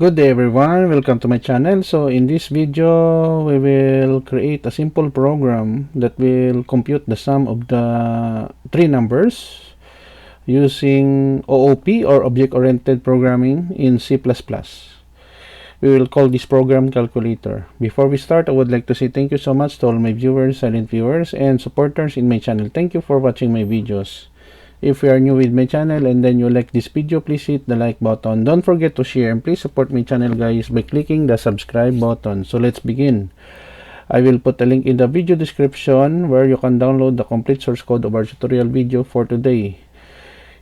Good day everyone, welcome to my channel. So in this video we will create a simple program that will compute the sum of the three numbers using OOP or object oriented programming in C++. We will call this program calculator. Before we start, I would like to say thank you so much to all my viewers, silent viewers, and supporters in my channel. Thank you for watching my videos. If you are new with my channel and then you like this video, please hit the like button. Don't forget to share and please support my channel guys by clicking the subscribe button. So let's begin. I will put a link in the video description where you can download the complete source code of our tutorial video for today.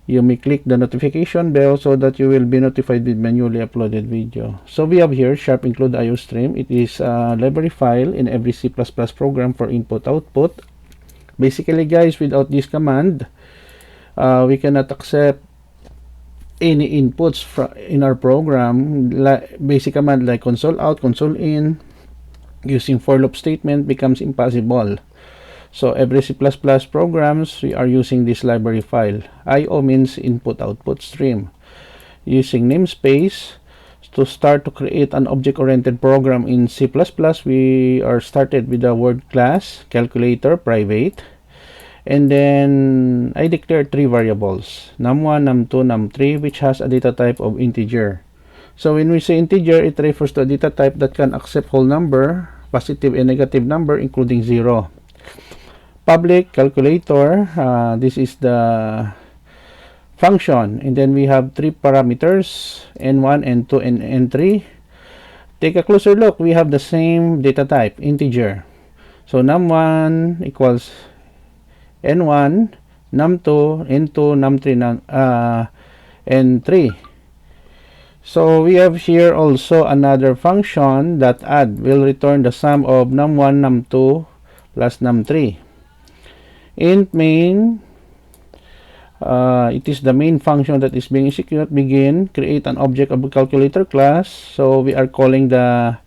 You may click the notification bell so that you will be notified with my newly uploaded video. So we have here sharp include IOStream. It is a library file in every C++ program for input-output. Basically guys, without this command, we cannot accept any inputs in our program. Basic command like console out, console in, using for loop statement becomes impossible. So every C++ programs, we are using this library file. IO means input output stream. Using namespace to start to create an object-oriented program in C++, we are started with the word class calculator private. And then I declare three variables, num1, num2, num3, which has a data type of integer. So when we say integer, it refers to a data type that can accept whole number, positive and negative number, including 0. Public calculator, this is the function. And then we have three parameters, n1, n2, and n3. Take a closer look. We have the same data type, integer. So num1 equals n1, num2, n2, num3, n3. So we have here also another function that add will return the sum of num1, num2 plus num3. Int main, it is the main function that is being executed. Begin, create an object of a calculator class. So we are calling the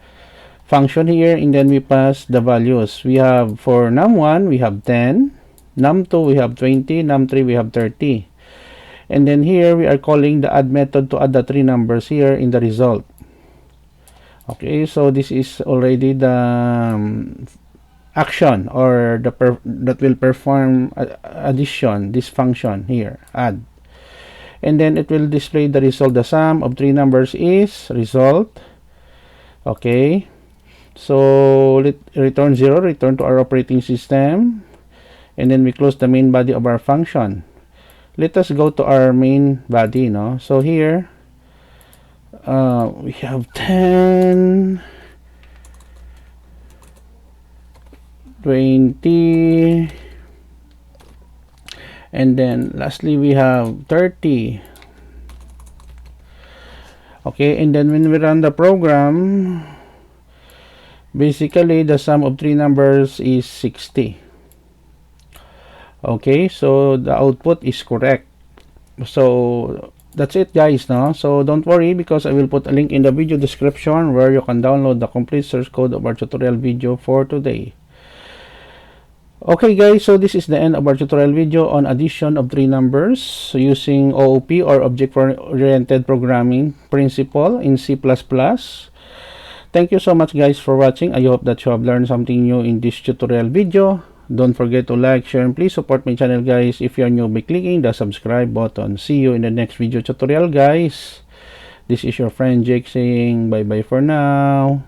function here, and then we pass the values. We have for num1 we have 10, num2 we have 20, num3 we have 30. And then here we are calling the add method to add the three numbers here in the result. Okay, so this is already the action or that will perform addition, this function here, add. And then it will display the result. The sum of three numbers is result. Okay, so return 0, return to our operating system. And then we close the main body of our function. Let us go to our main body, no? So here we have 10, 20, and then lastly we have 30. Okay, and then when we run the program, basically the sum of three numbers is 60. Okay, so the output is correct. So that's it guys, no? So don't worry, because I will put a link in the video description where you can download the complete source code of our tutorial video for today. Okay guys, so this is the end of our tutorial video on addition of three numbers using OOP or object oriented programming principle in C++. Thank you so much guys for watching. I hope that you have learned something new in this tutorial video. Don't forget to like, share, and please support my channel guys if you are new by clicking the subscribe button. See you in the next video tutorial guys. This is your friend Jake saying bye bye for now.